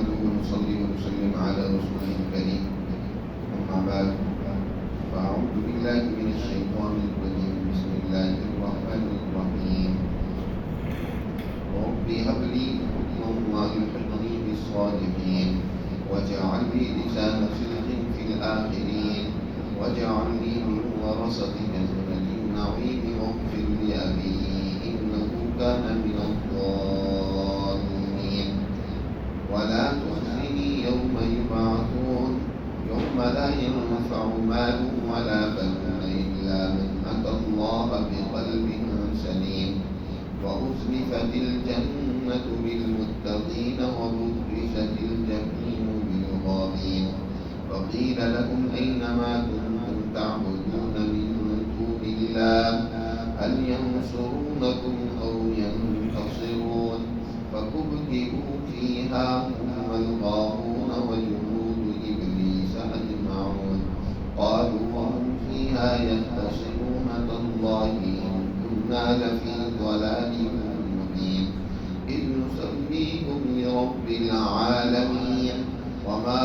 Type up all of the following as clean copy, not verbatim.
نحمده ونصلي ونسلم على رسوله الكريم أما بعد فأعوذ بالله من الشيطان الرجيم بسم الله الرحمن الرحيم رب هب لي حكما والحقني بالصالحين واجعل لي لسان صدق في الآخرين واجعلني من ورثة جنة النعيم واغفر لأبي إنه كان من الضالين ولا تخزني يوم يبعثون يوم لا ينفع مال ولا بنون إلا من أتى الله بقلب سليم وأزلفت الجنة للمتقين وبرزت الجحيم للغاوين وقيل لهم أين ما كنتم تعبدون من دون الله هل ينصرونكم أو ينتصرون فكبكبوا فيها هم الغاوون وجنود إبليس أجمعون قالوا وهم فيها يختصمون تالله إن كنا لفي ضلال مبين إذ نسميكم لرب العالمين وما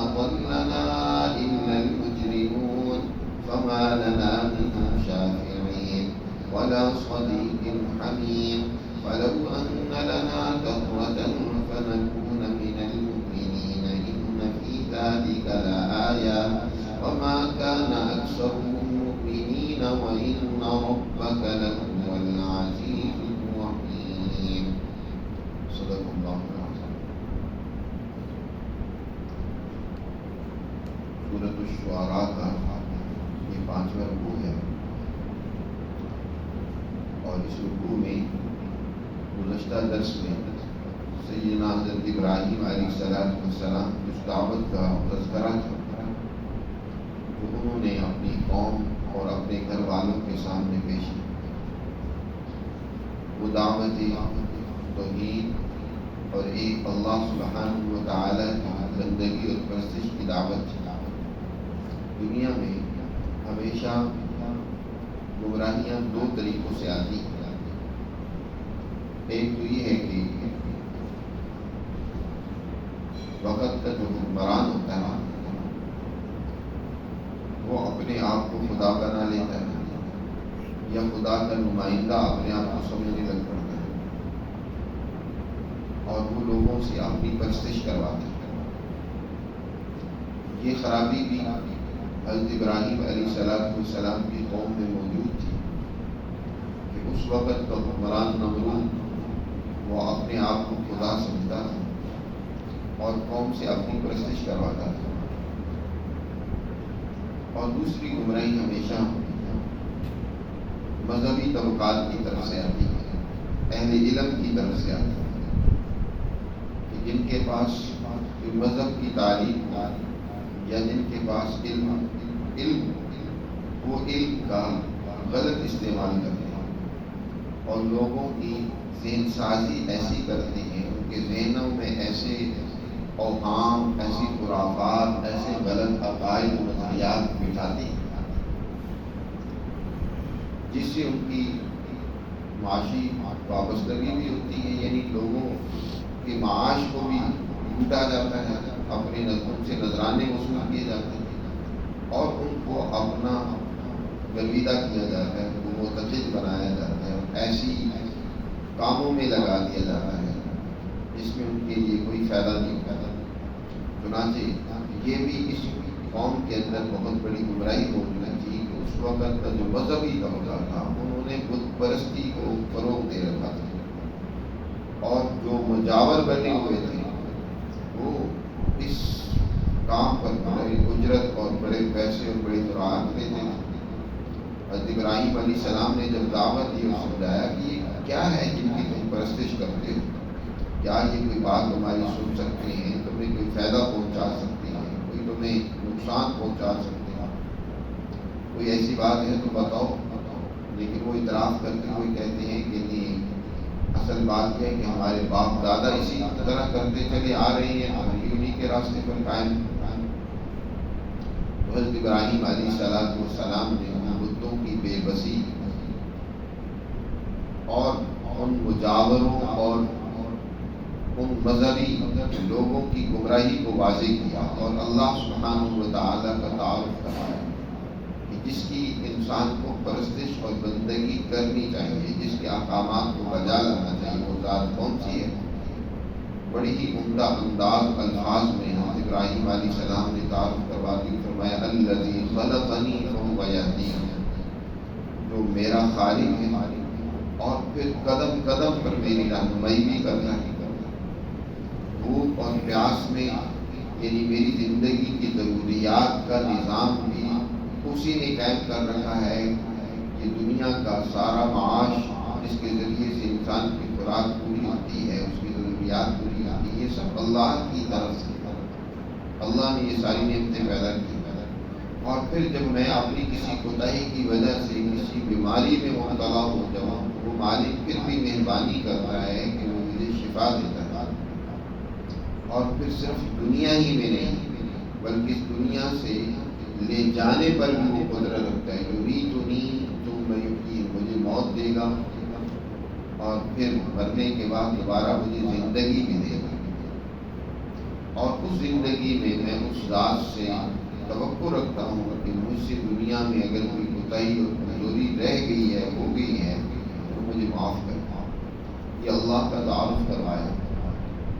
أضلنا إلا المجرمون فما لنا من شافعين ولا صديق حميم فلو أن لنا كرة فنكون من المؤمنين إن في ذلك لآية وما كان أكثرهم مؤمنين وإن ربك لهو العزيز الرحيم صدق الله العظيم. سورۃ الشعراء کا یہ 5واں رکوع ہے اور اس رکوع میں گزشتہ درس میں سیدنا حضرت ابراہیم علیہ السلام اس دعوت کا تذکرہ تھا جو انہوں نے اپنی قوم اور اپنے گھر والوں کے سامنے پیش کی. وہ دعوت توحید اور ایک اللہ سبحانہ و تعالی کی بندگی اور پرستش کی دعوت تھی. دنیا میں ہمیشہ گمراہیاں دو طریقوں سے آتی ہیں. ایک تو یہ ہے کہ وقت کا جو حکمران ہوتا ہے وہ اپنے آپ کو خدا بنا لیتا ہے یا خدا کا نمائندہ اپنے آپ کو سمجھنے لگ پڑتا ہے اور وہ لوگوں سے اپنی پرستش کرواتا ہے. یہ خرابی بھی حضرت ابراہیم علیہ السلام کی قوم میں موجود تھی کہ اس وقت کا حکمران نمرود وہ اپنے آپ کو خدا سمجھتا تھا اور قوم سے اپنی پرستش کرواتا تھا. اور دوسری گمراہی ہمیشہ مذہبی طبقات کی طرف سے آتی ہے, اہل علم کی طرف سے آتی ہے کہ جن کے پاس مذہب کی تعلیم یا جن کے پاس علم وہ علم کا غلط استعمال کرتے ہیں اور لوگوں کی ذہن سازی ایسی کرتے ہیں, ان کے ذہنوں میں ایسے اوہام, ایسی خرافات, ایسے غلط عقائد و نظریات بٹھاتے ہیں جس سے ان کی معاشی وابستگی بھی ہوتی ہے, یعنی لوگوں کے معاش کو بھی لوٹا جاتا ہے, اپنے نظروں سے نذرانے وصول کیے جاتے ہیں اور ان کو اپنا گرویدہ کیا جاتا ہے, ان کو معتقد بنایا جاتا ہے, ایسی کاموں میں لگا دیا جاتا ہے جس میں ان کے لیے کوئی فائدہ نہیں ہوتا. چنانچہ یہ بھی اس قوم کے اندر بہت بڑی گمراہی موجود تھی کہ اس وقت کا جو مذہبی طبقہ تھا انہوں نے بت پرستی کو فروغ دے رکھا تھا اور جو مجاور بنے ہوئے تھے وہ اس کام پر بڑی اجرت اور بڑے پیسے اور بڑی جرات لیتے تھے. حضرت ابراہیم علیہ السلام نے جب دعوت دی اور سمجھایا کہ یہ کیا ہے جن کی تم پرستش کرتے ہو, کیا یہ کوئی بات تمہاری سن سکتے ہیں, تمہیں کوئی فائدہ پہنچا سکتے ہیں, کوئی تمہیں نقصان پہنچا سکتے ہیں, کوئی ایسی بات ہے تو بتاؤ. لیکن وہ اعتراف کرتے ہوئے کہتے ہیں کہ نہیں, اصل بات یہ ہے کہ ہمارے باپ دادا اسی طرح کرتے چلے آ رہے ہیں, ہم بھی انہیں کے راستے پر قائم. حضرت ابراہیم علیہ السلام نے ان بتوں کی بے بسی اور ان مجاوروں اور ان مذہبی لوگوں کی گمراہی کو واضح کیا اور اللہ سبحانہ و تعالیٰ کا تعارف کروایا کہ جس کی انسان کو پرستش اور بندگی کرنی چاہیے، جس کے احکامات کو بجا لانا چاہیے، وہ ذات کون سی ہے؟ بڑی ہی عمدہ انداز الفاظ میں ابراہیم علیہ السلام نے تعارف کروا دی، فرمایا الذی خلقنی فہو یہدین، جو میرا خالق ہے اور پھر قدم قدم پر میری رہنمائی بھی کرتا ہے، بھوک اور پیاس میں یعنی میری زندگی کی ضروریات کا نظام بھی اسی نے قائم کر رکھا ہے کہ دنیا کا سارا معاش جس کے ذریعے سے انسان کی خوراک پوری ہوتی ہے، اس کی ضروریات پوری ہوتی ہے، یہ سب اللہ کی طرف سے اللہ نے یہ ساری نعمتیں پیدا کی۔ اور پھر جب میں اپنی کسی کوتاہی کی وجہ سے کسی بیماری میں مبتلا ہو جاؤں، وہ مالک پھر بھی مہربانی کرتا ہے کہ وہ مجھے شفا دیتا ہے، اور پھر صرف دنیا ہی میں نہیں بلکہ اس دنیا سے لے جانے پر بھی وہ قدرت رکھتا ہے، جو بھی تو نہیں تو میں مجھے موت دے گا اور پھر مرنے کے بعد دوبارہ مجھے زندگی بھی دے گا، اور اس زندگی میں اس ذات سے توقع رکھتا ہوں کہ مجھ سے دنیا میں اگر کوئی کوتاہی اور کمزوری رہ گئی ہے، ہو گئی ہے، تو مجھے معاف کرنا۔ یہ اللہ کا تعارف کروایا۔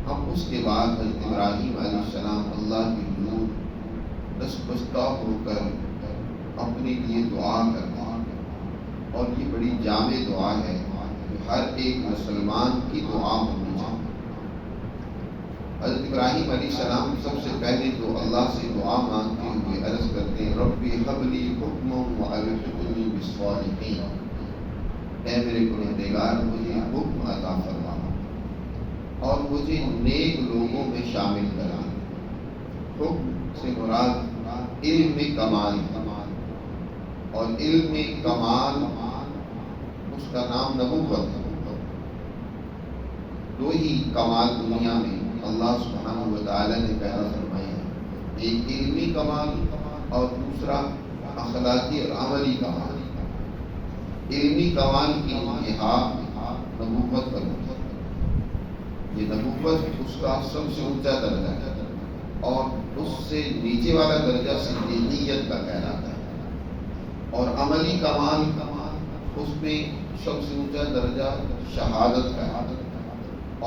اب اس کے بعد حضرت ابراہیم علیہ السلام اللہ کی حضور دستبستہ ہو کر اپنے لیے دعا کرتے ہیں، اور یہ بڑی جامع دعا ہے جو ہر ایک مسلمان کی دعا ہونی چاہیے۔ حضرت ابراہیم علیہ السلام سب سے پہلے تو اللہ سے دعا مانگتے ہوئے عرض کرتے ہیں ربی ہب لی حکما والحقنی بالصالحین، اے میرے پروردگار مجھے حکم عطا فرما اور مجھے نیک لوگوں میں شامل کرا۔ حکم سے مراد علم کمال، اور علم کمال اس کا نام نبوت ہے۔ دو ہی کمال دنیا میں اللہ سبحانہ و تعالیٰ نے پیدا فرمایا ہے، ایک علمی کمال اور دوسرا اخلاقی اور عملی کمال۔ علمی کمال کی انتہا نبوت پر ہوتی ہے، یہ نبوت اس کا سب سے اونچا درجہ ہے، اور اس سے نیچے والا درجہ صدیقیت کا کہلاتا ہے، اور عملی کمال اس میں سب سے اونچا درجہ شہادت کا ہے،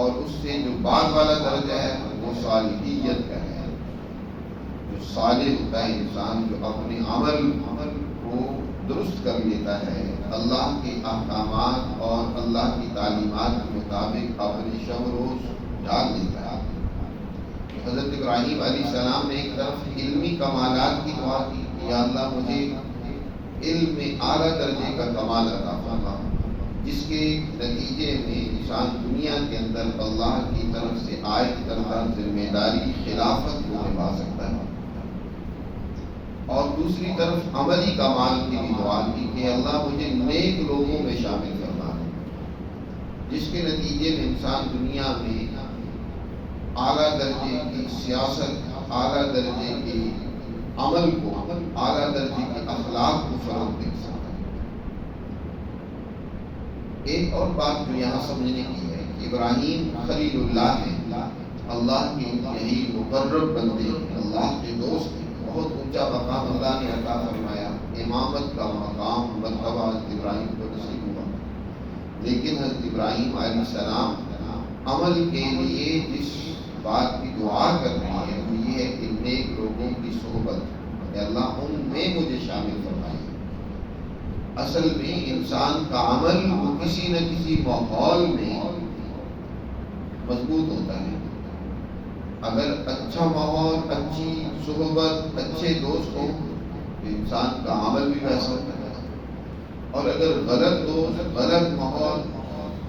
اور اس سے جو بعد والا درجہ ہے وہ صالحیت کا ہے۔ جو صالح ہوتا ہے انسان، جو اپنے عمل کو درست کر لیتا ہے، اللہ کے احکامات اور اللہ کی تعلیمات کے مطابق اپنے شب روز ڈال دیتا ہے۔ حضرت ابراہیم علیہ السلام نے ایک طرف علمی کمالات کی دعا کی کہ یا اللہ مجھے علم میں اعلیٰ درجے کا کمال عطا فرما، جس کے نتیجے میں انسان دنیا کے اندر اللہ کی طرف سے عائد کردہ ذمہ داری خلافت کو نبھا سکتا ہے، اور دوسری طرف عملی کمال کی بھی دعا کی کہ اللہ مجھے نیک لوگوں میں شامل کرنا ہے، جس کے نتیجے میں انسان دنیا میں اعلیٰ درجے کی سیاست، اعلیٰ درجے کے عمل کو، اعلیٰ درجے کے اخلاق کو فروغ دے سکتا ہے۔ ایک اور بات جو یہاں سمجھنے کی ہے کہ ابراہیم خلیل اللہ ہے، اللہ کے یہی مقرب بندے، اللہ کے دوست ہیں، بہت اونچا مقام اللہ نے عطا فرمایا، امامت کا مقام مرتبہ حضرت ابراہیم کو نصیب ہوا۔ لیکن حضرت ابراہیم علیہ السلام عمل کے لیے جس بات کی دعا کر رہی ہے وہ یہ ہے کہ نیک لوگوں کی صحبت، کہ اللہ ان میں مجھے شامل فرمائے۔ اصل میں انسان کا عمل وہ کسی نہ کسی ماحول میں مضبوط ہوتا ہے۔ اگر اچھا ماحول، اچھی صحبت، اچھے دوست ہو تو انسان کا عمل بھی ویسا ہوتا ہے، اور اگر غلط دوست، غلط ماحول،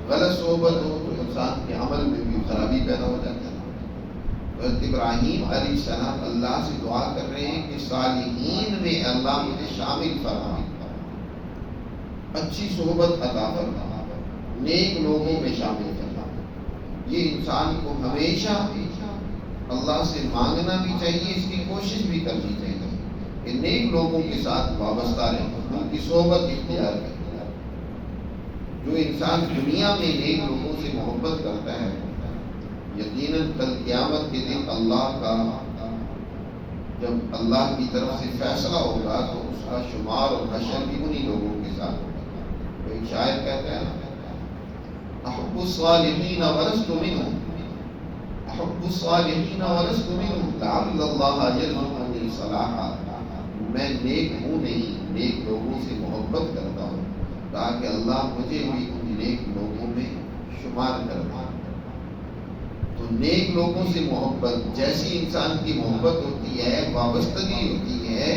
غلط صحبت ہو تو انسان کے عمل میں بھی خرابی پیدا ہو جاتی ہے۔ حضرت ابراہیم علیہ السلام اللہ سے دعا کر رہے ہیں کہ صالحین میں اللہ مجھے شامل فرما، اچھی صحبت عطا فرما، نیک لوگوں میں شامل کرنا۔ یہ انسان کو ہمیشہ اللہ سے مانگنا بھی چاہیے، اس کی کوشش بھی کرنی چاہیے کہ نیک لوگوں کے ساتھ وابستہ رہیں، ان کی صحبت اختیار کریں۔ جو انسان دنیا میں نیک لوگوں سے محبت کرتا ہے، یقین قیامت کے دن اللہ کا جب اللہ کی طرف سے فیصلہ ہوگا تو اس کا شمار اور حشر بھی انہی لوگوں کے ساتھ ہوگا. تو ایک شاعر کہتا ہے احب الصالحین ولست منهم احب الصالحین ولست منهم لعل اللہ یرزقنی صلاحا. میں نیک ہوں نہیں، نیک لوگوں سے محبت کرتا ہوں تاکہ اللہ مجھے بھی ان نیک لوگوں میں شمار کر دے. تو نیک لوگوں سے محبت جیسی انسان کی محبت ہوتی ہے، وابستگی ہوتی ہے،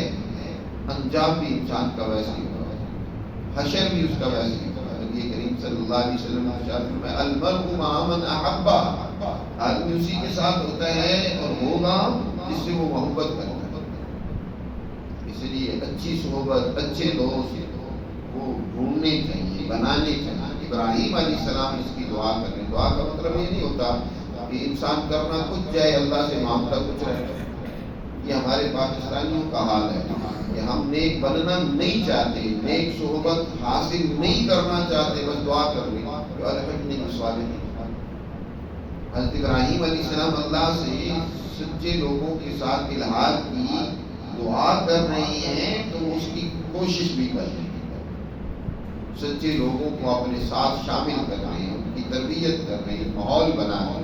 انجام بھی انسان کا ویسے ہی ہوگا، حشر بھی اس کا ویسے ہی ہوگا. نبی کریم صلی اللہ علیہ وسلم نے ارشاد فرمایا المرء مع من احب، آدمی اسی کے ساتھ ہوتا ہے اور ہوگا جس سے وہ محبت کرتا ہے. اس لیے اچھی صحبت، اچھے دوست وہ ڈھونڈنے چاہیے، بنانے چاہیے. ابراہیم علیہ السلام اس کی دعا کریں. دعا کا مطلب یہ نہیں ہوتا کہ انسان کرنا کچھ جائے اللہ سے معاملہ کچھ رہے. یہ ہمارے پاکستانیوں کا حال ہے کہ ہم نیک بننا نہیں چاہتے، نیک صحبت حاصل نہیں کرنا چاہتے، بس دعا کر رہے ہیں الحمدللہ بالصالحین. حضرت ابراہیم علیہ السلام اللہ سے سچے لوگوں کے ساتھ الحاق کی دعا کر رہے ہیں تو اس کی کوشش بھی کر رہے ہیں. سچے لوگوں کو اپنے ساتھ شامل کر رہے ہیں، ان کی تربیت کر رہے ہیں، ماحول بنا رہے ہیں.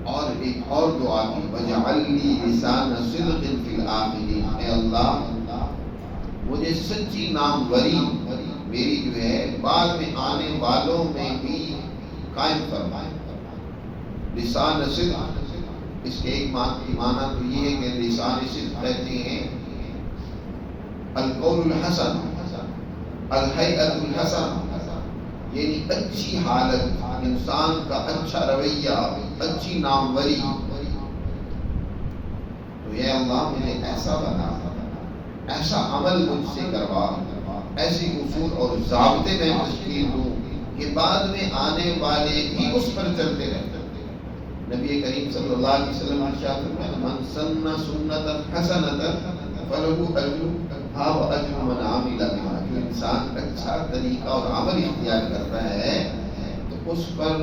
اور ایک اور دعا کی وَجَعَلْ لِي لِسَانَ صِدْقٍ فِي الْآخِرِينَ. اے اللہ مجھے سچی ناموری میری جو ہے بعد میں آنے والوں میں بھی قائم فرمائے. لسان صدق، اس کے ایک معنی تو یہ ہے کہ لسان صدق کہتے ہیں القول الحسن، الہیئۃ الحسن، یعنی اچھی حالت، انسان کا اچھا رویہ، اچھی ناموری. تو یہ اللہ مجھے ایسا بنا، ایسا عمل مجھ سے کروا، ایسی اصول اور ضابطے میں تشکیل دوں کہ بعد میں آنے والے بھی اس پر چلتے رہتے. نبی کریم صلی اللہ علیہ وسلم ارشاد فرمایا من سن سنتا حسنتا فلہ اجرها واجر من عمل بها. جو انسان اچھا طریقہ اور عمل اختیار کرتا ہے تو اس پر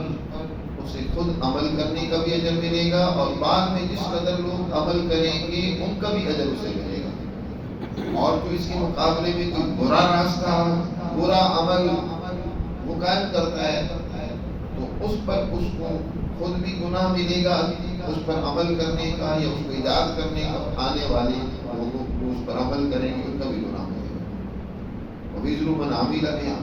اسے خود عمل کرنے کا بھی اجر ملے گا اور بعد میں جس قدر لوگ عمل کریں گے ان کا بھی اجر اسے ملے گا. اور جو اس کے مقابلے میں کوئی برا راستہ، برا عمل وہ قائم کرتا ہے تو اس پر اس کو خود بھی گناہ ملے گا، اس پر عمل کرنے کا یا اس کو ایجاد کرنے کا، آنے والے لوگوں کو اس پر عمل کریں گے ان کا بھی گناہ ملے گا. وَبِذْرُ مَنْ عَمِلَ بِهَا.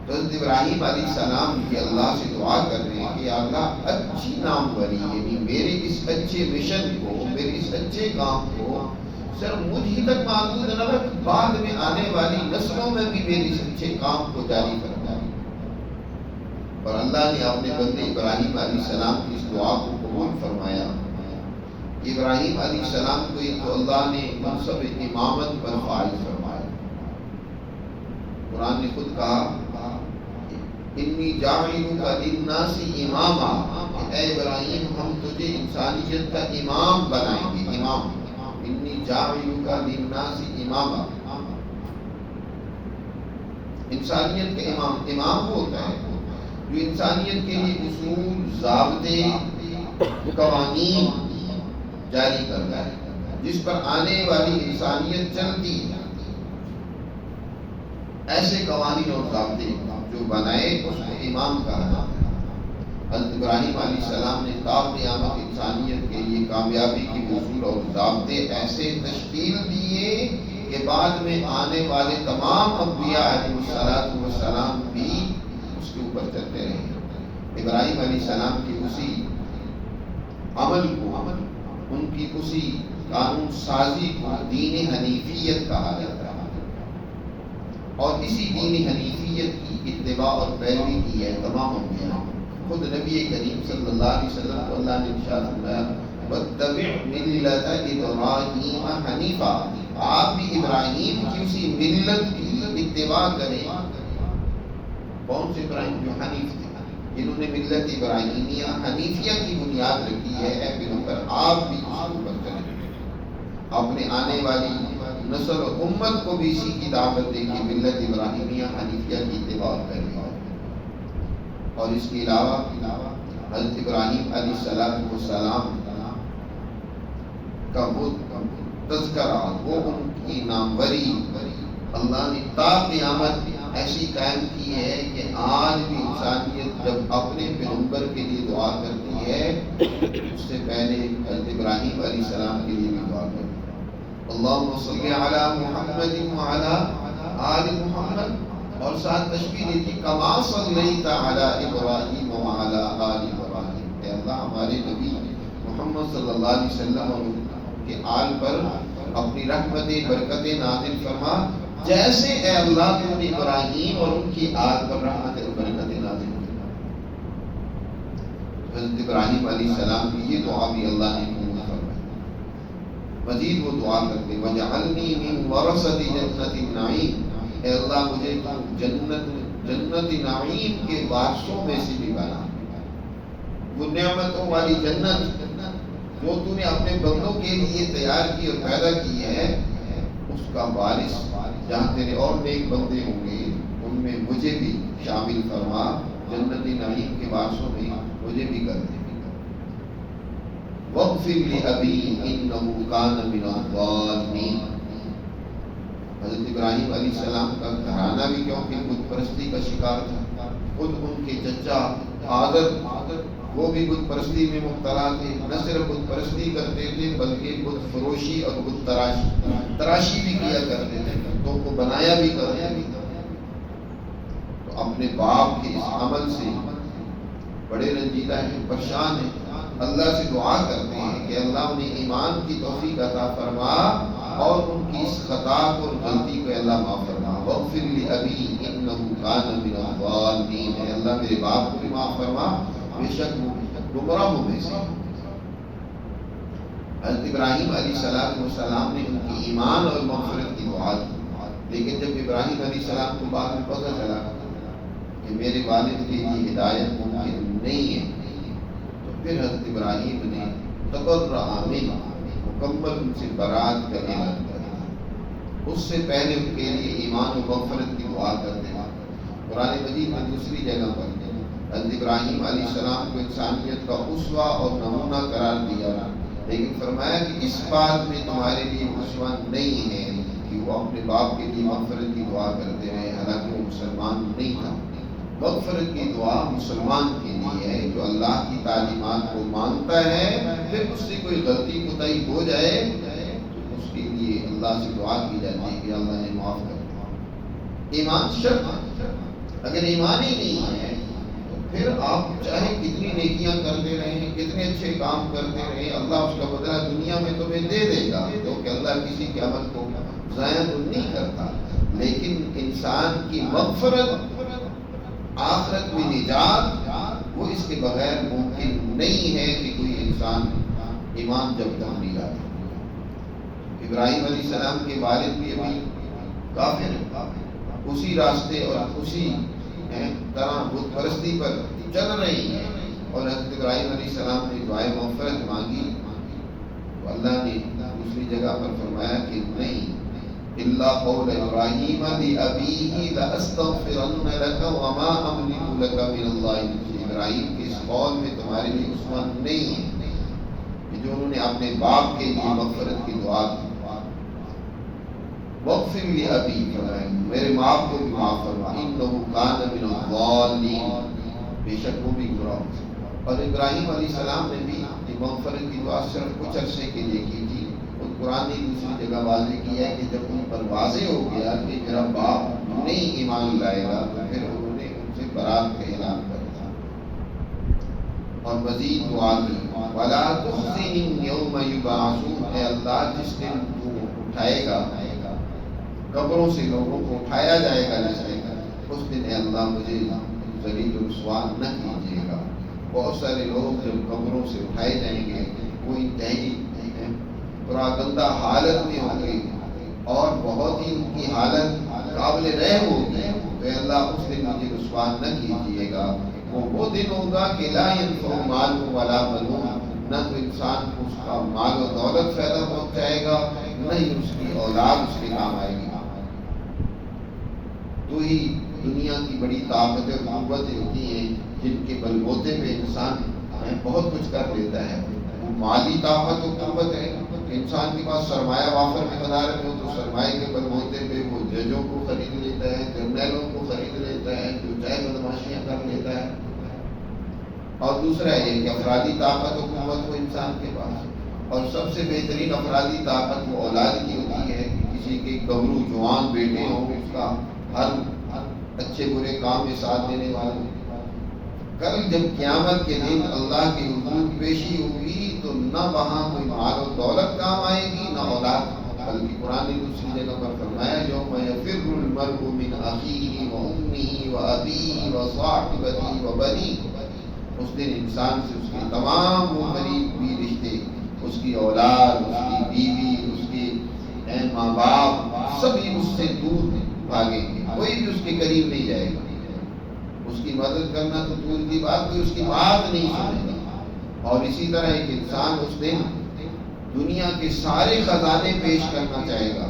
تو حضرت ابراہیم علیہ السلام کی اللہ سے دعا کر رہے ہیں کہ اللہ اچھی ناموری، یعنی میرے اس اچھے مشن کو، میرے اس اچھے کام کو صرف مجھ ہی تک محدود نہ رکھ، بعد میں آنے والی نسلوں میں بھی میرے اس اچھے کام کو جاری کرنا. اور اللہ نے اپنے بندے ابراہیم علیہ السلام کی اس دعا کو قبول فرمایا. ابراہیم علیہ السلام کو ایک تو اللہ نے منصب امامت پر فائز فرمایا. قرآن نے خود کہا انی جاعلک للناس اماما، اے ابراہیم ہم تجھے انسانیت کا امام بنائیں گے. امام، انی جاعلک للناس اماما، انسانیت کے امام. امام وہ ہوتا ہے جو انسانیت کے لیے اصول، ضابطے، قوانین جاری کرتا ہے، جس پر آنے والی انسانیت چلتی ہے. ایسے قوانین اور ضابطے جو بنائے اس کو امام کہا جاتا ہے. حضرت ابراہیم علیہ السلام نے تا قیامت انسانیت کے لیے کامیابی کی اصول اور ضابطے ایسے تشکیل دیے کہ بعد میں آنے والے تمام انبیاء علیہ السلام بھی اس کے اوپر چلتے رہے. ابراہیم علیہ السلام کی اسی عمل کو، ان کی اسی قانون سازی کو دین حنیفیت کہا جاتا ہے. اور اسی دین حنیفیت کی اتباع اور پیروی کی ہے تمام انبیاء. خود نبی کریم صلی اللہ علیہ وسلم کو اللہ نے ارشاد فرمایا وَاتَّبِعْ مِلَّةَ إِبْرَاهِيمَ حَنِيفًا، آپ بھی ابراہیم کی اسی ملت کی اتباع کریں. کون سے ابراہیم؟ جو حنیف تھے، جنہوں نے ملت ابراہیمیہ حنیفیہ کی بنیاد رکھی ہے. اے پیغمبر آپ بھی اس پر چلیں، اپنے آنے والی نسل اور امت کو بھی اسی کی دعوت دے کہ ملت ابراہیمیہ حنیفیہ کی اتباع کریں. اور اس کے علاوہ حضرت ابراہیم علیہ السلام کا وہ تذکرہ، وہ ان کی ناموری اللہ نے تا قیامت ایسی قائم کی ہے کہ آج بھی انسانیت جب اپنے پیغمبر کے لیے دعا کرتی ہے اس سے پہلے حضرت ابراہیم علیہ السلام کے لیے بھی دعا کرتی ہے، اللہم صلی علی محمد وعلی آل محمد، اور ساتھ تشبیہ دیتی کما صلیت علی ابراہیم وعلی آل ابراہیم، اے اللہ ہمارے نبی محمد صلی اللہ علیہ وسلم اور ان کے آل پر اپنی رحمتیں برکتیں نازل فرما، جیسے اے اللہ تو نے ابراہیم اور ان کی آل پر رحمتیں اور برکتیں نازل فرما۔ حضرت ابراہیم علیہ السلام کی یہ دعا بھی اللہ نے قبول فرمائی۔ مزید وہ دعا کرتے وَجَعَلْنِي مِن وَرَثَةِ جَنَّةِ النَّعِيمِ، اے اللہ مجھے جنت نعیم کے وارثوں میں سے بھی بنا، وہ نعمتوں والی جنت جو تو نے اپنے بندوں کے لیے تیار کی اور پیدا کی ہے، اس کا وارث جہاں تیرے اور نیک بندے ہوں گے ان میں مجھے بھی شامل فرما، جنت نعیم کے وارثوں میں مجھے بھی کر دے۔ وَاغْفِرْ لِأَبِي إِنَّهُ كَانَ مِنَ الضَّالِّينَ، حضرت ابراہیم علیہ السلام کا گھرانہ بھی کیونکہ بت پرستی کا شکار تھا، خود ان کے چچا آدر وہ بھی بت پرستی میں مبتلا تھے، نہ صرف بت پرستی کرتے تھے بلکہ بت فروشی اور بت تراشی بھی کیا کرتے تھے، بتوں کو بنایا بھی کرتے تھے۔ تو اپنے باپ کے اس عمل سے بڑے رنجیدہ ہیں، پریشان ہیں، اللہ سے دعا کرتے ہیں کہ اللہ انہیں ایمان کی توفیق عطا فرما اور ان کی اس خطا کو اور غلطی کو اللہ معاف فرما۔ وَاغْفِرْ لِأَبِي إِنَّهُ كَانَ مِنَ الضَّالِّينَ، اے اللہ میرے باپ کو بھی معاف فرما، بے شک وہ گمراہوں میں سے۔ حضرت ابراہیم علیہ السلام نے ان کی ایمان اور مغفرت کی دعا کی، لیکن جب ابراہیم علیہ السلام کو بعد میں پتہ چلا کہ میرے والد کے لیے ہدایت ممکن نہیں ہے، تو پھر حضرت ابراہیم نے تبرأ منہ، مکمل ان سے برات کا اعلان کیا، اس سے پہلے ان کے لیے ایمان و مغفرت کی دعا کرتے ہیں۔ قرآن مجید میں دوسری جگہ پر حضرت ابراہیم علیہ السلام کو انسانیت کا اسوہ اور نمونہ قرار دیا، لیکن فرمایا کہ اس بات میں تمہارے لیے اسوہ نہیں ہے کہ وہ اپنے باپ کے لیے مغفرت کی دعا کرتے رہے، حالانکہ وہ مسلمان نہیں تھا۔ مغفرت کی دعا مسلمان کے لیے ہے جو اللہ کی تعلیمات کو مانتا ہے، پھر اس سے کوئی غلطی کوتاہی ہو جائے تو اس کے لیے اللہ سے دعا کی جاتی ہے کہ اللہ نے معاف کر دیا۔ ایمان شرط، اگر ایمان ہی نہیں ہے تو پھر آپ چاہے کتنی نیکیاں کرتے رہیں، کتنے اچھے کام کرتے رہیں، اللہ اس کا بدلہ دنیا میں تمہیں دے دے گا، کیونکہ اللہ کسی کے عمل کو ضائع تو نہیں کرتا، لیکن انسان کی مغفرت، آخرت میں نجات، وہ اس کے بغیر ممکن نہیں ہے کہ کوئی انسان ایمان جب تک نہیں لاتا۔ ابراہیم علیہ السلام کے والد بھی ابھی کافر ہیں، اسی راستے اور اسی طرح بت پرستی پر چل رہی ہیں، اور حضرت ابراہیم علیہ السلام نے دعائے مغفرت مانگی تو اللہ نے دوسری جگہ پر فرمایا کہ نہیں، الا قول ابراہیم لأبیہ لأستغفرن لک وما املک لک من اللہ، ابراہیم کے اس قول میں تمہارے لیے عصمت نہیں ہے کہ جو انہوں نے اپنے باپ کے لیے مغفرت کی دعا کی۔ وَاغْفِرْ لِأَبِي، میرے باپ کو بھی معاف فرما، إِنَّهُ كَانَ مِنَ الضَّالِّينَ، بے شک وہ بھی گمراہ۔ اور ابراہیم علیہ السلام نے بھی مغفرت کی دعا صرف کچھ عرصے کے لیے کی تھی، اور قرآن نے دوسری جگہ واضح کیا ہے کہ جب ان پر واضح ہو گیا کہ میرا باپ نہیں ایمان لائے گا تو پھر انہوں نے ان سے برات کا اعلان کر دیا اور مزید دعا کی، وَلَا تُخْزِنِي يَوْمَ يُبْعَثُونَ، اے اللہ جس دن تو اٹھائے گا، قبروں سے لوگوں کو اٹھایا جائے گا جس دن، اس دن اے اللہ مجھے ذلیل و رسوا نہ کیجیے گا۔ بہت سارے لوگ جب قبروں سے اٹھائے جائیں گے وہ انتہائی پراگندہ حالت میں ہوں گے اور بہت ہی ان کی حالت قابل رحم ہوگی، تو اے اللہ اس دن مجھے رسوا نہ کیجیے گا۔ وہ دن ہوگا کہ لا ينفع مال ولا بنون، نہ تو انسان کو اس کا مال و دولت فائدہ پہنچائے گا، نہ ہی اس کی اولاد اس کے کام آئے گی۔ تو ہی دنیا کی بڑی طاقتیں اور قوتیں ہوتی ہیں جن کے بل بوتے پہ انسان بہت کچھ کر لیتا ہے. مالی طاقت و قوت ہے. انسان کے پاس سرمایہ وافر مقدار میں ہو تو سرمایہ کے بلبوتے پہ وہ ججوں کو خرید لیتا ہے, جرنیلوں کو خرید لیتا ہے, جو چاہے بدماشیاں کر لیتا ہے. اور دوسرا یہ کہ افرادی طاقت و قوت ہو انسان کے پاس. اور سب سے بہترین افرادی طاقت وہ اولاد کی ہوتی ہے کہ کسی کے گبرو جوان بیٹے ہوں, اس کا ہر اچھے برے کام میں ساتھ دینے والے. کل جب قیامت کے دن اللہ کے حضور پیشی ہوگی تو نہ وہاں کوئی مال و دولت کام آئے گی نہ اولاد, بلکہ قرآن نے دوسری جگہ پر فرمایا یوم یفر المرء من اخیہ و امہ و ابیہ و صاحبتہ و بنیہ. اس دن انسان سے اس کے تمام وہ قریبی رشتے, اس کی اولاد, اس کی بیوی, اس کے ماں باپ, سبھی اس سے دور بھاگیں گے. کوئی بھی اس کے قریب نہیں جائے گا. اس کی مدد کرنا تو دور کی بات, کوئی اس کی بات نہیں سنے گا. اور اسی طرح ایک انسان اس دن دنیا کے سارے خزانے پیش کرنا چاہے گا.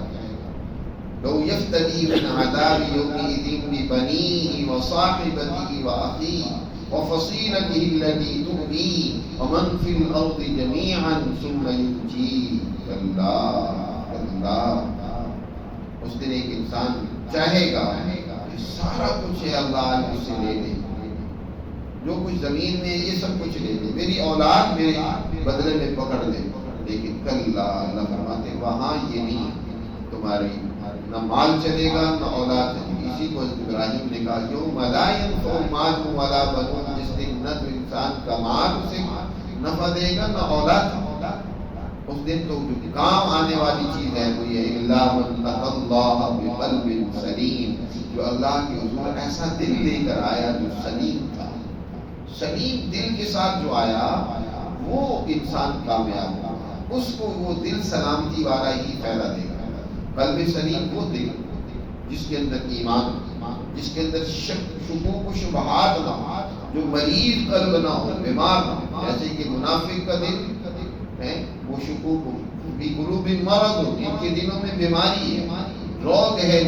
لو یفتدی من عذاب یومئذ ببنیہ وصاحبتہ وأخیہ وفصیلتہ التی تؤویہ ومن فی الارض جمیعا ثم ینجیہ. اللہ اس دن ایک انسان چاہے گا کہ سارا کچھ ہے اللہ مجھ سے لے لے, جو کچھ زمین میں یہ سب کچھ لے لے, میری اولاد میرے بدلے میں پکڑ لے. لیکن کل اللہ فرماتے وہاں یہ نہیں, تمہاری نہ مال چلے گا نہ اولاد چلے گی. اسی کو ابراہیم نے کہا یوم لا ینفع مال ولا بنون, جس دن نہ تو انسان کا مال اسے نفع دے گا نہ اولاد. اس دن تو جو کام آنے والی چیز ہے وہ یہ الا من اتى اللہ بقلب سلیم, جو اللہ کے حضور ایسا دل لے کر آیا جو سلیم تھا. سلیم دل کے ساتھ جو آیا وہ انسان کامیاب ہوا. اس کو وہ دل سلامتی والا ہی فائدہ دے گا. قلب سلیم وہ دل جس کے اندر ایمان, جس کے اندر شکوک و شبہات نہ ہو, جو مریض قلب نہ ہو, بیمار نہ ہو. جیسے کہ منافق کا دل ہے وہ شکوک بھی قلوب مرض ہو, ان کے دلوں میں بیماری ہے, روگ ہے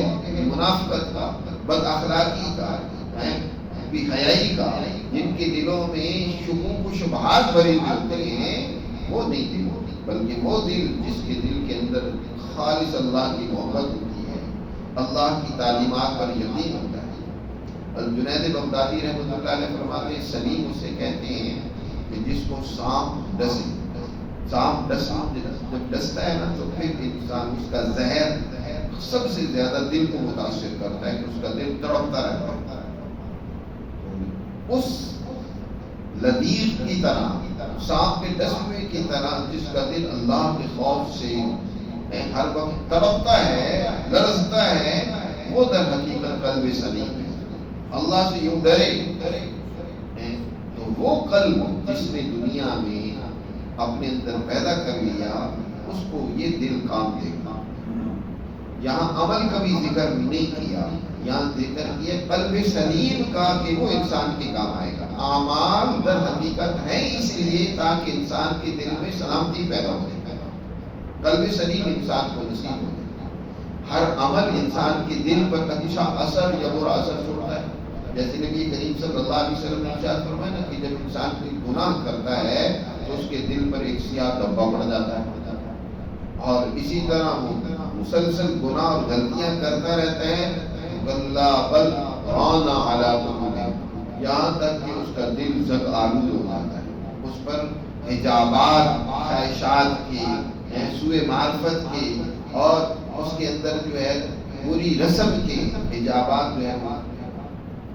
منافقت کا, بد اخلاقی کا, بے حیائی کا. جن کے دلوں میں شکوک و شبہات بھرے ہوتے ہیں وہ نہیں دل, بلکہ وہ دل جس کے دل کے اندر خالص اللہ کی محبت ہوتی ہے, اللہ کی تعلیمات پر یقین ہوتا ہے. الجنید بغدادی رحمۃ اللہ علیہ فرماتے ہیں سلیم اسے کہتے ہیں کہ جس کو سانپ ڈسے, سانپ جب ڈستا ہے نا تو پھر انسان اس کا زہر سب سے زیادہ دل کو متاثر کرتا ہے کہ اس کا دل تڑپتا رہتا ہے. اس لذیذ کی طرح, سانپ کے ڈسوے کی طرح جس کا دل اللہ کے خوف سے ہر وقت تڑپتا ہے, لرزتا ہے, وہ در حقیقت قلب سلیم ہے. اللہ سے یوں ڈرے تو وہ قلب جس نے دنیا میں اپنے اندر پیدا کر لیا اس کو یہ دل کام دے گا. یہاں عمل کا بھی ذکر نہیں کیا, یہاں ذکر کیا قلب سلیم کا کہ وہ انسان کے کام آئے گا. اعمال در حقیقت ہے اس لیے تاکہ انسان کے دل میں سلامتی پیدا ہو جائے. قلب سلیم انسان کو نصیب ہو جائے. ہر عمل انسان کے دل پر اچھا اثر یا برا اثر چھوڑتا ہے. جیسے نبی کریم صلی اللہ علیہ وسلم نے ارشاد فرمایا نا کہ جب انسان کوئی گناہ کرتا ہے تو اس کے دل پر ایک سیاہ دھبا پڑ جاتا ہے, اور اسی طرح وہ مسلسل گناہ اور غلطیاں کرتا رہتا ہے. غلہ بل رانا علی قلوبہم, یہاں تک کہ اس کا دل زد آلود ہو جاتا ہے. اس پر حجابات خواہشات کے, سوء معرفت کے, اور اس کے اندر جو ہے بری رسم کے حجابات جو ہے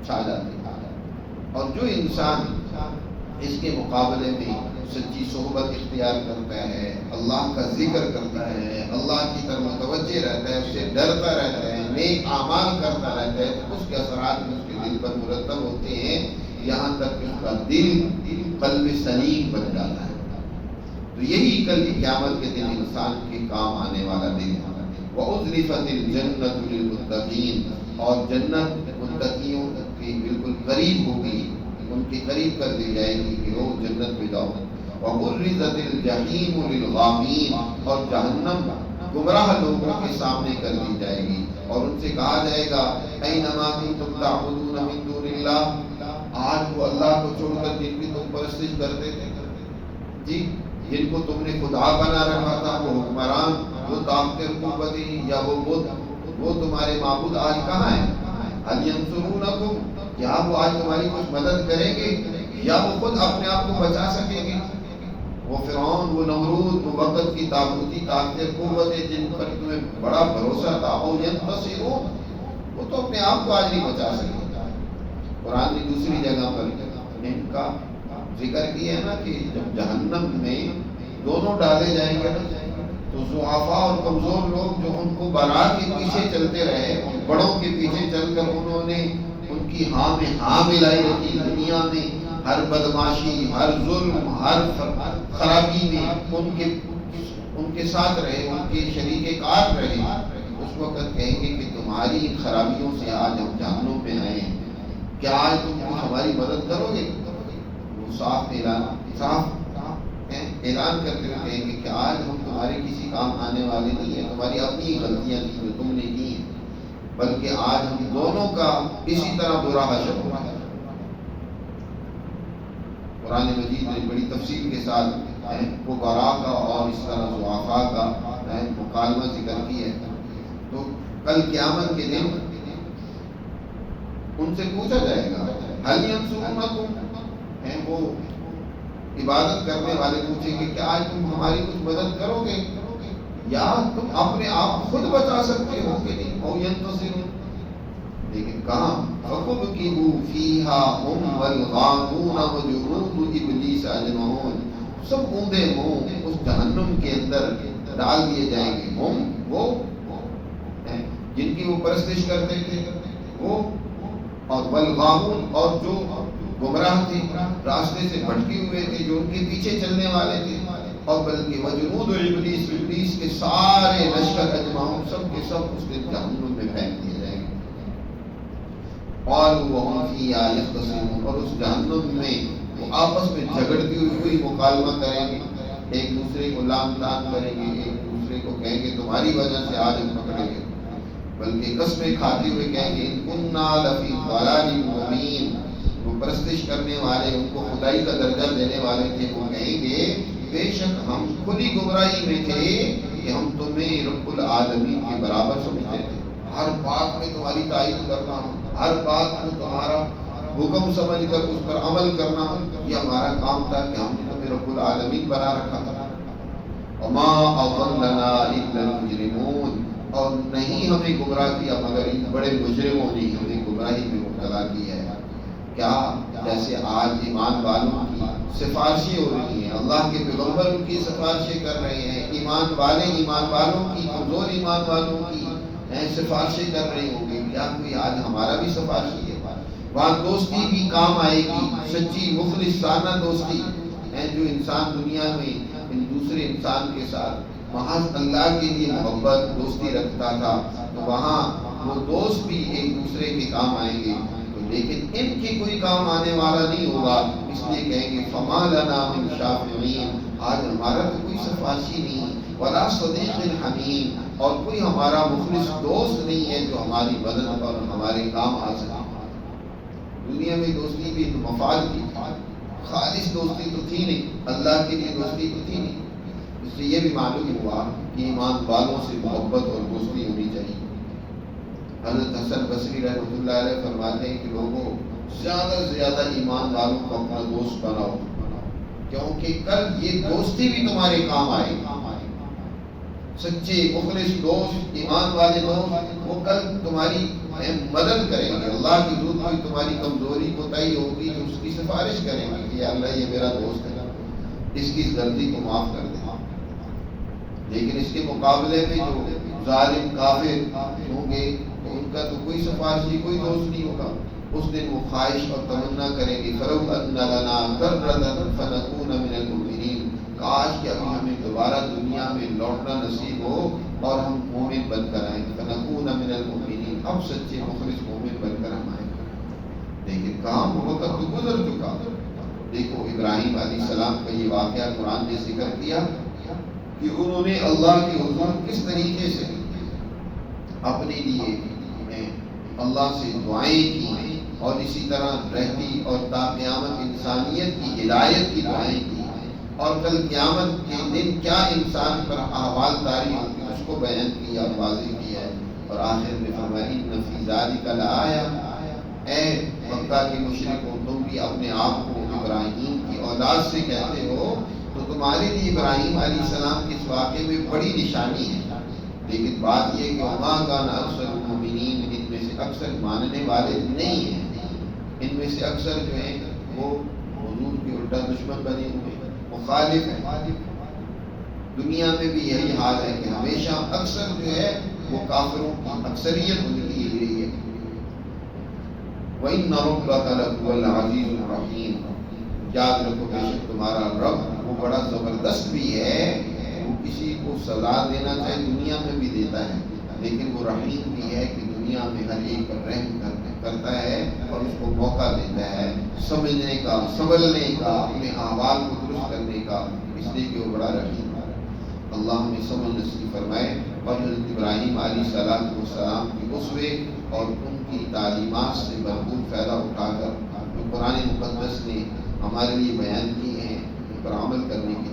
چھا جاتے ہیں. اور جو انسان اس کے مقابلے میں سچی صحبت اختیار کرتا ہے, اللہ کا ذکر کرتا ہے, اللہ کی طرف متوجہ رہتا ہے, اس سے ڈرتا رہتا ہے, نیک اعمال کرتا رہتا ہے, تو اس کے اثرات میں اس کے دل پر مرتب ہوتے ہیں, یہاں تک کہ اس کا دل قلب سلیم بن جاتا ہے. تو یہی کل کی قیامت کے دن انسان کے کام آنے والا دن ہے. وَأُزْلِفَتِ الْجَنَّةُ لِلْمُتَّقِينَ, اور جنت متقیوں کے بالکل قریب ہوگی, ان کے قریب کر دی جائے گی کہ وہ جنت میں جاؤ. وَبُرِّزَتِ الْجَحِيمُ لِلْغَاوِينَ, اور جہنم گمراہ لوگوں کے سامنے کر دی جائے گی, اور ان سے کہا جائے گا اَيْنَمَا كُنتُمْ تَعْبُدُونَ مِن دُونِ اللَّهِ, آج وہ اللہ کو چھوڑ کر جن کی تم پرستش کرتے تھے جی، جن کو تم نے خدا بنا رکھا تھا، وہ حکمران، وہ طاقتیں قوتیں، یا وہ تمہارے معبود آج کہاں ہیں؟ هل ينصرونکم، کیا وہ آج تمہاری کچھ مدد کریں گے یا وہ خود اپنے آپ کو بچا سکیں گے؟ وہ فرعون، وہ نمرود، وہ وقت کی طاقتی طاقتیں قوتیں جن پر تمہیں بڑا بھروسہ تھا، اور ينتصرون، وہ تو اپنے آپ کو آج نہیں بچا سکے۔ قرآن نے دوسری جگہ پر ان کا ذکر کیا ہے نا کہ جب جہنم میں دونوں ڈالے جائیں گے نا، تو ضعفاء اور کمزور لوگ جو ان کو بنا کے پیچھے چلتے رہے، ان بڑوں کے پیچھے چل کر انہوں نے ان کی ہاں میں ہاں ملائی رکھی، دنیا میں ہر بدماشی، ہر ظلم، ہر خرابی میں ان کے ساتھ رہے، ان کے شریک کار رہے، اس وقت کہیں گے کہ تمہاری خرابیوں سے آج ہم جہنم میں آئے ہیں، کیا آج تم ہماری مدد کرو گے؟ وہ صاف اعلان کرتے ہوئے کہیں گے کہ آج ہم تمہارے کسی کام آنے والے نہیں ہیں، تمہاری اپنی غلطیاں تھیں جو تم نے کی ہیں، بلکہ آج ہم دونوں کا اسی طرح برا حشر ہوا ہے۔ قرآن مجید نے بڑی تفصیل کے ساتھ فقراء کا اور اس طرح ضعفاء کا مکالمہ ذکر کی ہے۔ تو کل قیامت کے دن ان سے پوچھا جائے گا هل ينصرونکم، وہ عبادت کرنے والے پوچھیں گے کہ آج تم ہماری کچھ مدد کرو گے یا تم اپنے آپ خود بچا سکتے ہو کہ نہیں؟ او ينتصرون، لیکن کہاں فَكُبْكِبُوا فِيهَا هُمْ وَالْغَاوُونَ وَجُنُودُ إِبْلِيسَ أَجْمَعُونَ، سب اوندے منہ اس جہنم کے اندر ڈال دیے جائیں گے، ہم وہ جن کی وہ پرستش کرتے تھے، وہ اور والغاوون، اور جو گمراہ تھے، راستے سے بھٹکے ہوئے تھے، جو ان کے پیچھے چلنے والے تھے، اور بلکہ وجنود ابلیس، ابلیس کے سارے لشکر اجمعون، سب کے سب اس دن جہنم میں پھینک دیے جائیں گے۔ قالوا وهم فيها يختصمون، اور اس جہنم میں وہ آپس میں جھگڑتی ہوئی مکالمہ کریں گے، ایک دوسرے کو لام تان کریں گے، ایک دوسرے کو کہیں گے تمہاری وجہ سے آج ہم پکڑے گئے، بلکہ قسمیں کھاتے ہوئے کہیں گے ان كنا لفی ضلال مبین، وہ پرستش کرنے والے، ان کو خدائی کا درجہ دینے والے تھے، وہ کہیں گے بے شک ہم خود ہی گمراہی میں تھے کہ ہم تمہیں رب العالمین کے برابر سمجھتے تھے، ہر بات میں تمہاری تائید کرنا، ہر بات کو تمہارا حکم سمجھ کر اس پر عمل کرنا، یہ ہمارا کام تھا کہ ہم نے تمہیں رب العالمین بنا رکھا تھا۔ وما اضلنا الا المجرمون، اور نہیں ہمیں گمراہ کیا مگر ان بڑے مجرموں نے ہمیں گمراہی میں مبتلا کیا ہے۔ کیا جیسے آج ایمان والوں کی سفارشیں ہو رہی ہیں، اللہ کے پیغمبر ان کی سفارشیں کر رہے ہیں، ایمان والوں کی، کمزور ایمان والوں کی سفارشیں کر رہے ہوں گے، کیا کوئی آج ہمارا بھی سفارشی ہے؟ وہاں دوستی بھی کام آئے گی، سچی مخلصانہ دوستی جو انسان دنیا میں ان دوسرے انسان کے ساتھ محض اللہ کے لیے محبت دوستی رکھتا تھا، تو وہاں وہ دوست بھی ایک دوسرے کے کام آئیں گے، لیکن ان کی کوئی کام آنے والا نہیں ہوگا، اس لیے کہیں گے فما لنا من شافعین، آج ہمارا تو کوئی سفارشی نہیں، ولا صدیق حمیم، اور کوئی ہمارا مخلص دوست نہیں ہے جو ہماری مدد اور ہمارے کام آ سکے۔ دنیا میں دوستی بھی مفاد کی تھی، خالص دوستی تو تھی نہیں، اللہ کے لیے دوستی تو تھی نہیں، اس سے یہ بھی معلوم ہوا کہ ایمان والوں سے محبت اور دوستی ہونی چاہیے۔ حضرت حسن بصری رحمۃ اللہ علیہ فرماتے ہیں کہ لوگوں زیادہ سے زیادہ ایمان والوں کو اپنا دوست بناؤ، کیونکہ کل یہ دوستی بھی تمہارے کام آئے گی۔ سچے مخلص دوست، ایمان والے دوست، وہ کل تمہاری مدد کریں گے، اللہ کی حضور کوئی تمہاری کمزوری کوتاہی ہوگی تو اس کی سفارش کریں گے کہ یا اللہ یہ میرا دوست ہے، اس کی غلطی کو معاف کر دیں۔ لیکن اس کے مقابلے میں جو ظالم کافر ہوں گے تو ان کا تو کوئی سفارشی، کوئی دوست نہیں ہوگا، اس دن وہ خواہش اور تمنا کریں گے فَلَوْ أَنَّ لَنَا كَرَّةً فَنَكُونَ مِنَ الْمُؤْمِنِينَ، کاش کہ ابھی ہمیں دوبارہ دنیا میں لوٹنا نصیب ہو اور ہم مومن بن کر آئیں، فَنَكُونَ مِنَ الْمُؤْمِنِينَ، اب سچے مخلص مومن بن کر ہم آئیں۔ لیکن کہاں وہ وقت تو گزر چکا۔ دیکھو ابراہیم علیہ السلام کا یہ واقعہ قرآن نے ذکر کیا کہ انہوں نے اللہ کے حضور کس طریقے سے اپنے لیے اللہ سے دعائیں کی اور اسی طرح رہتی اور تا قیامت انسانیت کی ہدایت کی دعائیں کی، اور کل قیامت کے دن کیا انسان پر احوال طاری ہوگی اس کو بیان کیا، واضح کیا ہے۔ اور آخر میں فرمایا ان فی ذالک لآیہ، اے مکہ کے مشرکوں تم بھی اپنے آپ کو ابراہیم کی اولاد سے کہتے ہو تو تمہارے لیے ابراہیم علیہ السلام کے اس واقعے میں بڑی نشانی ہے، لیکن بات یہ کہ وما کان اکثر المؤمنین، ان میں سے اکثر ماننے والے نہیں ہیں، ان میں سے اکثر جو ہیں وہ حضور کے الٹا دشمن بنے ہوئے مخالف ہیں۔ دنیا میں بھی یہی حال ہے کہ ہمیشہ اکثر جو ہے وہ کافروں کی اکثریت ان کی یہی رہی ہے۔ وَإِنَّ رَبَّكَ لَهُوَ الْعَزِيزُ الرَّحِيمُ، یاد رکھو بے شک تمہارا رب وہ بڑا زبردست بھی ہے، وہ کسی کو سزا دینا چاہے دنیا میں بھی دیتا ہے، لیکن وہ رحیم بھی ہے کہ دنیا میں ہر ایک پر رحم کرتا ہے اور اس کو موقع دیتا ہے سمجھنے کا، سنبھلنے کا، اپنے اعمال کو درست کرنے کا، اس لیے کہ وہ بڑا رحیم ہے۔ اللہ ہمیں سمجھ نصیب فرمائے اور حضرت ابراہیم علیہ السلام کی اسوے اور ان کی تعلیمات سے بھرپور فائدہ اٹھا کر جو قرآن مقدس نے ہمارے لیے بیان کی ہیں ان پر عمل کرنے کی